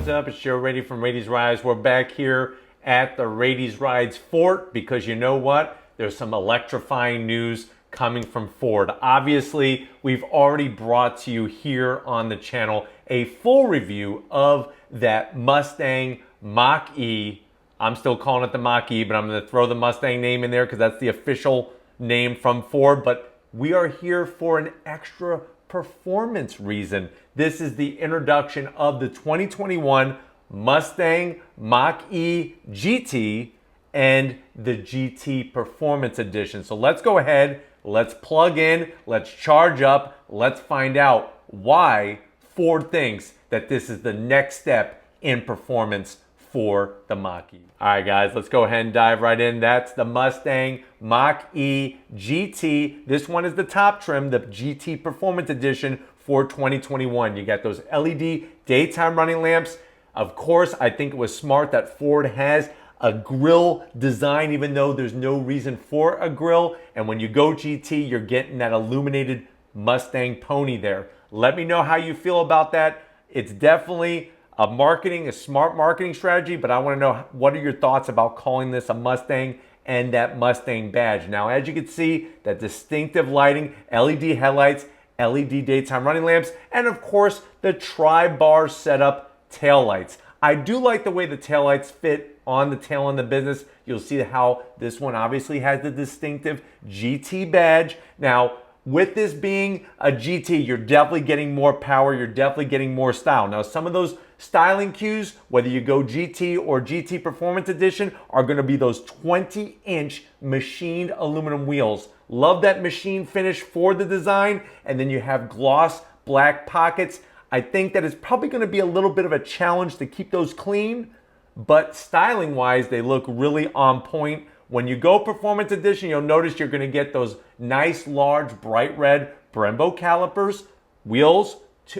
What's up? It's Joe Rady from Rady's Rides. We're back here at the Rady's Rides Fort because you know what? There's some electrifying news coming from Ford. Obviously, we've already brought to you here on the channel a full review of that Mustang Mach-E. I'm still calling it the Mach-E, but I'm going to throw the Mustang name in there because that's the official name from Ford. But we are here for an extra performance reason. This is the introduction of the 2021 Mustang Mach-E GT and the GT Performance Edition. So let's go ahead, let's plug in, let's charge up, let's find out why Ford thinks that this is the next step in performance for the Mach-E. All right, guys, let's go ahead and dive right in. That's the Mustang Mach-E GT. This one is the top trim, the GT Performance Edition for 2021. You got those LED daytime running lamps. Of course, I think it was smart that Ford has a grille design, even though there's no reason for a grille. And when you go GT, you're getting that illuminated Mustang pony there. Let me know how you feel about that. It's definitely a smart marketing strategy, but I want to know, what are your thoughts about calling this a Mustang and that Mustang badge? Now, as you can see, that distinctive lighting, LED headlights, LED daytime running lamps, and of course, the tri-bar setup taillights. I do like the way the taillights fit on the tail end of the business. You'll see how this one obviously has the distinctive GT badge. Now, with this being a GT, you're definitely getting more power, you're definitely getting more style. Now, some of those styling cues, whether you go GT or GT Performance Edition, are gonna be those 20-inch machined aluminum wheels. Love that machine finish for the design, and then you have gloss black pockets. I think that it's probably gonna be a little bit of a challenge to keep those clean, but styling-wise, they look really on point. When you go Performance Edition, you'll notice you're gonna get those nice, large, bright red Brembo calipers, wheels,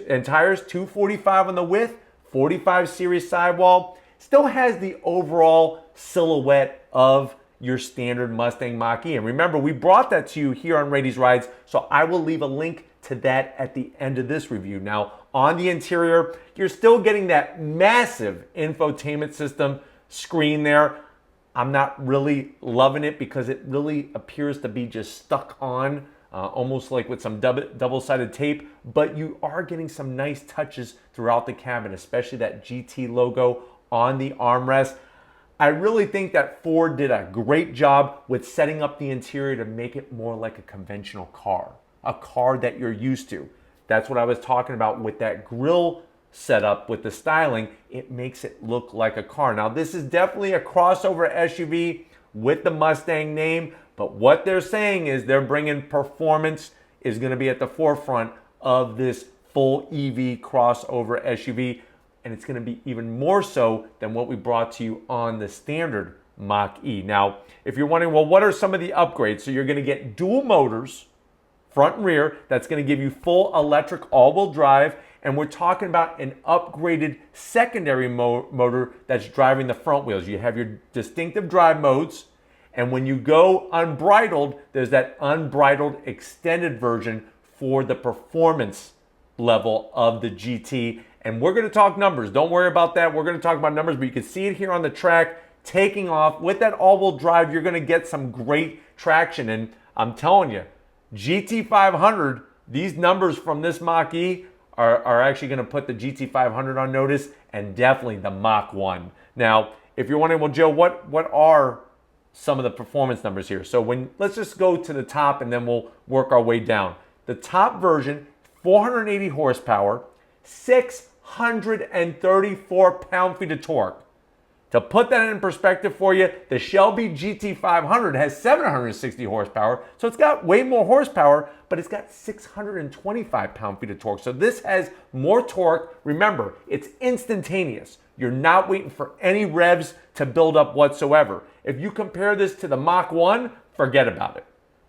and tires, 245 on the width, 45 series sidewall. Still has the overall silhouette of your standard Mustang Mach-E. And remember, we brought that to you here on Rady's Rides, so I will leave a link to that at the end of this review. Now, on the interior, you're still getting that massive infotainment system screen there. I'm not really loving it because it really appears to be just stuck on, almost like with some double-sided tape, but you are getting some nice touches throughout the cabin, especially that GT logo on the armrest. I really think that Ford did a great job with setting up the interior to make it more like a conventional car, a car that you're used to. That's what I was talking about with that grille setup with the styling. It makes it look like a car. Now, this is definitely a crossover SUV with the Mustang name, but what they're saying is they're bringing performance is going to be at the forefront of this full EV crossover SUV, and it's going to be even more so than what we brought to you on the standard Mach-E. Now, if you're wondering, well, what are some of the upgrades? So you're going to get dual motors, front and rear. That's going to give you full electric all-wheel drive. And we're talking about an upgraded secondary motor that's driving the front wheels. You have your distinctive drive modes. And when you go unbridled, there's that unbridled extended version for the performance level of the GT. And we're going to talk numbers. Don't worry about that. We're going to talk about numbers, but you can see it here on the track taking off. With that all-wheel drive, you're going to get some great traction. And I'm telling you, GT500, these numbers from this Mach-E are actually going to put the GT500 on notice, and definitely the Mach 1. Now, if you're wondering, well, Joe, what are some of the performance numbers here? So let's just go to the top and then we'll work our way down. The top version, 480 horsepower, 634 pound-feet of torque. To put that in perspective for you, the Shelby GT500 has 760 horsepower, so it's got way more horsepower, but it's got 625 pound-feet of torque. So this has more torque. Remember, it's instantaneous. You're not waiting for any revs to build up whatsoever. If you compare this to the Mach 1, forget about it.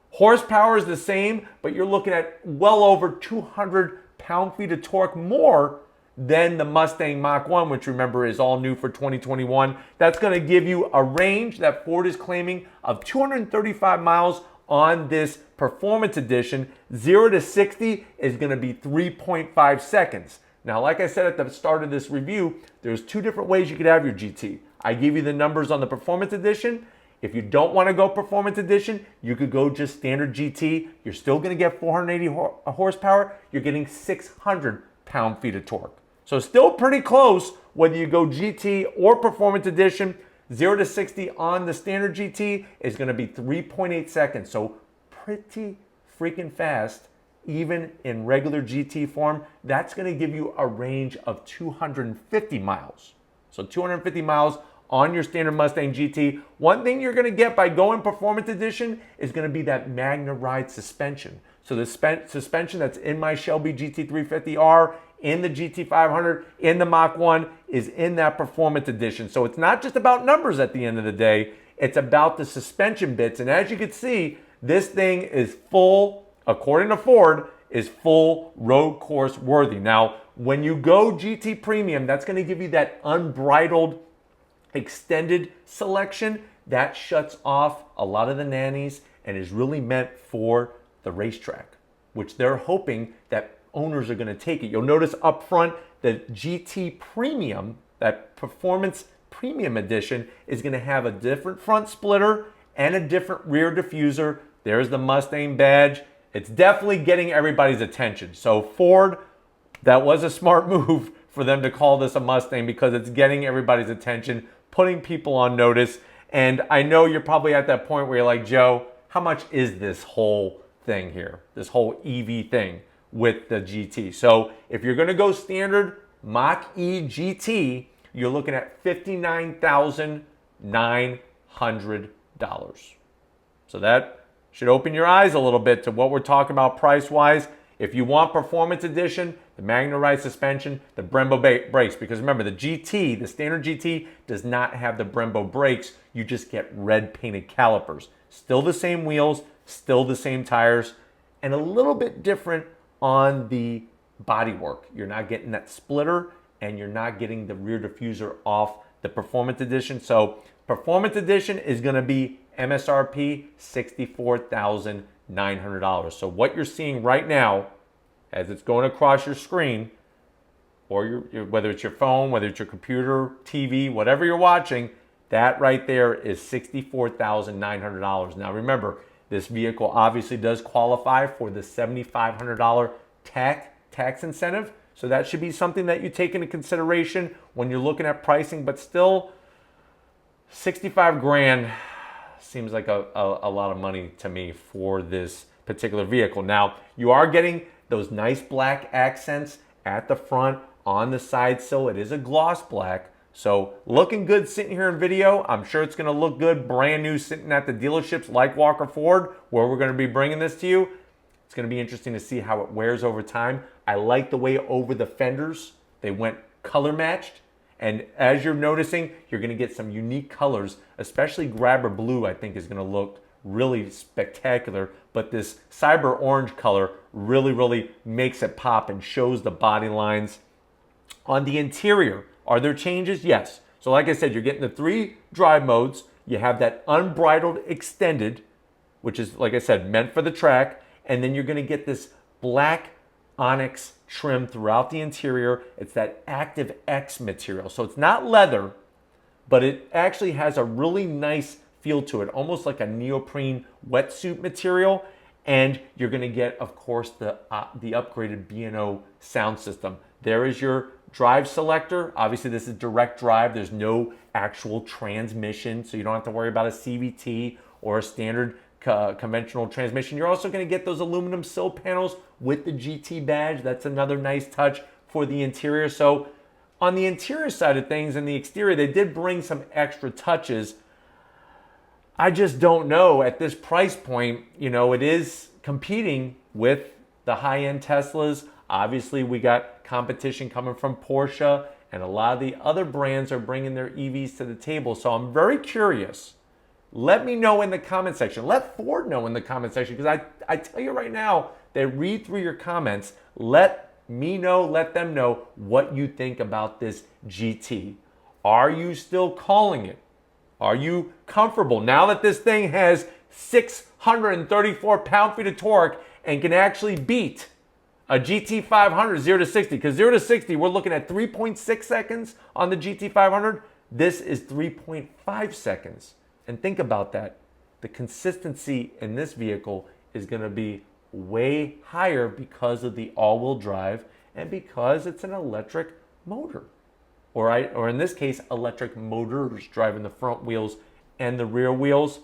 Horsepower is the same, but you're looking at well over 200 pound-feet of torque more than the Mustang Mach 1, which remember is all new for 2021. That's going to give you a range that Ford is claiming of 235 miles on this Performance Edition. 0 to 60 is going to be 3.5 seconds. Now, like I said at the start of this review, there's two different ways you could have your GT. I gave you the numbers on the Performance Edition. If you don't want to go Performance Edition, you could go just standard GT. You're still going to get 480 horsepower. You're getting 600 pound-feet of torque. So still pretty close whether you go GT or Performance Edition. 0 to 60 on the standard GT is going to be 3.8 seconds. So pretty freaking fast, even in regular GT form. That's going to give you a range of 250 miles. So 250 miles on your standard Mustang GT. One thing you're going to get by going Performance Edition is going to be that Magna Ride suspension. So the suspension that's in my Shelby GT350R, in the GT500, in the Mach-1 is in that Performance Edition. So it's not just about numbers at the end of the day. It's about the suspension bits. And as you can see, this thing is full, according to Ford, is full road course worthy. Now, when you go GT Premium, that's going to give you that unbridled extended selection that shuts off a lot of the nannies and is really meant for the racetrack, which they're hoping that owners are going to take it. You'll notice up front the GT Premium, that Performance Premium Edition, is going to have a different front splitter and a different rear diffuser. There's the Mustang badge. It's definitely getting everybody's attention. So Ford, that was a smart move for them to call this a Mustang because it's getting everybody's attention, putting people on notice. And I know you're probably at that point where you're like, Joe, how much is this whole thing here, this whole EV thing with the GT? So if you're going to go standard Mach-E GT, you're looking at $59,900. So that should open your eyes a little bit to what we're talking about price-wise. If you want Performance Edition, the Magna Ride suspension, the Brembo brakes, because remember the GT, the standard GT, does not have the Brembo brakes. You just get red painted calipers. Still the same wheels, still the same tires, and a little bit different on the bodywork. You're not getting that splitter and you're not getting the rear diffuser off the Performance Edition. So Performance Edition is going to be MSRP $64,900. So what you're seeing right now as it's going across your screen, or whether it's your phone, whether it's your computer, TV, whatever you're watching, that right there is $64,900. Now remember, this vehicle obviously does qualify for the $7,500 tax incentive. So that should be something that you take into consideration when you're looking at pricing, but still 65 grand seems like a lot of money to me for this particular vehicle. Now, you are getting those nice black accents at the front, on the side sill. It is a gloss black. So looking good sitting here in video. I'm sure it's going to look good brand new sitting at the dealerships like Walker Ford, where we're going to be bringing this to you. It's going to be interesting to see how it wears over time. I like the way over the fenders they went color matched. And as you're noticing, you're going to get some unique colors, especially Grabber Blue, I think is going to look really spectacular. But this Cyber Orange color really, really makes it pop and shows the body lines. On the interior, are there changes? Yes. So like I said, you're getting the 3 drive modes. You have that unbridled extended, which is, like I said, meant for the track. And then you're going to get this black onyx trim throughout the interior. It's that Active X material. So it's not leather, but it actually has a really nice feel to it, almost like a neoprene wetsuit material. And you're going to get, of course, the upgraded B&O sound system. There is your drive selector. Obviously, this is direct drive. There's no actual transmission, so you don't have to worry about a CVT or a standard conventional transmission. You're also going to get those aluminum sill panels with the GT badge. That's another nice touch for the interior. So on the interior side of things and the exterior, they did bring some extra touches. I just don't know at this price point, you know, it is competing with the high-end Teslas. Obviously, we got competition coming from Porsche, and a lot of the other brands are bringing their EVs to the table. So I'm very curious. Let me know in the comment section. Let Ford know in the comment section, because I tell you right now, they read through your comments. Let me know, let them know what you think about this GT. Are you still calling it? Are you comfortable now that this thing has 634 pound-feet of torque and can actually beat a GT500 0 to 60, because 0 to 60, we're looking at 3.6 seconds on the GT500. This is 3.5 seconds. And think about that. The consistency in this vehicle is going to be way higher because of the all-wheel drive and because it's an electric motor. Or in this case, electric motors driving the front wheels and the rear wheels.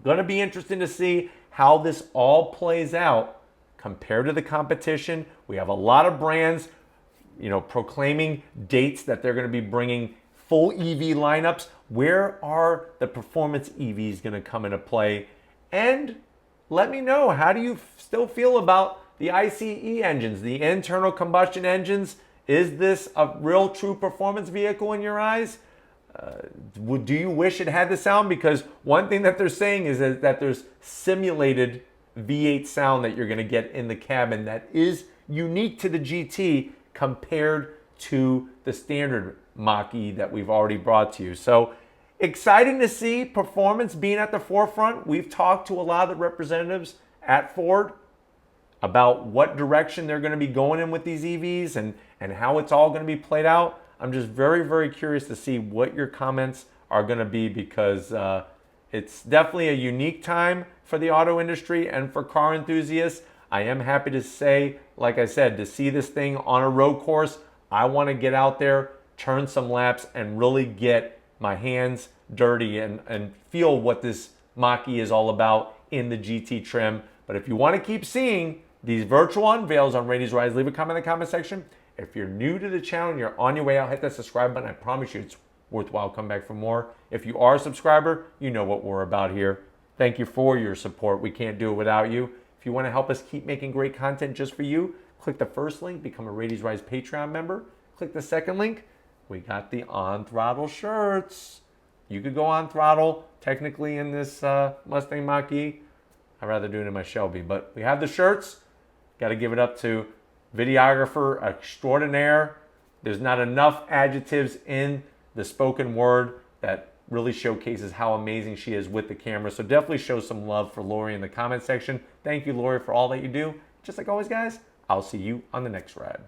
Going to be interesting to see how this all plays out compared to the competition. We have a lot of brands, proclaiming dates that they're going to be bringing full EV lineups. Where are the performance EVs going to come into play? And let me know, how do you still feel about the ICE engines, the internal combustion engines? Is this a real true performance vehicle in your eyes? Do you wish it had the sound? Because one thing that they're saying is that there's simulated V8 sound that you're going to get in the cabin that is unique to the GT compared to the standard Mach-E that we've already brought to you. So exciting to see performance being at the forefront. We've talked to a lot of the representatives at Ford about what direction they're going to be going in with these EVs and how it's all going to be played out. I'm just very, very curious to see what your comments are going to be, because it's definitely a unique time for the auto industry and for car enthusiasts. I am happy to say, like I said, to see this thing on a road course. I want to get out there, turn some laps, and really get my hands dirty and feel what this Mach-E is all about in the GT trim. But if you want to keep seeing these virtual unveils on Rady's Rides, leave a comment in the comment section. If you're new to the channel and you're on your way out, hit that subscribe button. I promise you it's worthwhile. Come back for more. If you are a subscriber, you know what we're about here. Thank you for your support. We can't do it without you. If you want to help us keep making great content just for you, click the first link, become a Rady's Rides Patreon member. Click the second link. We got the On Throttle shirts. You could go on throttle, technically, in this Mustang Mach-E. I'd rather do it in my Shelby, but we have the shirts. Got to give it up to videographer extraordinaire. There's not enough adjectives in the spoken word that really showcases how amazing she is with the camera. So definitely show some love for Lori in the comment section. Thank you, Lori, for all that you do. Just like always, guys, I'll see you on the next ride.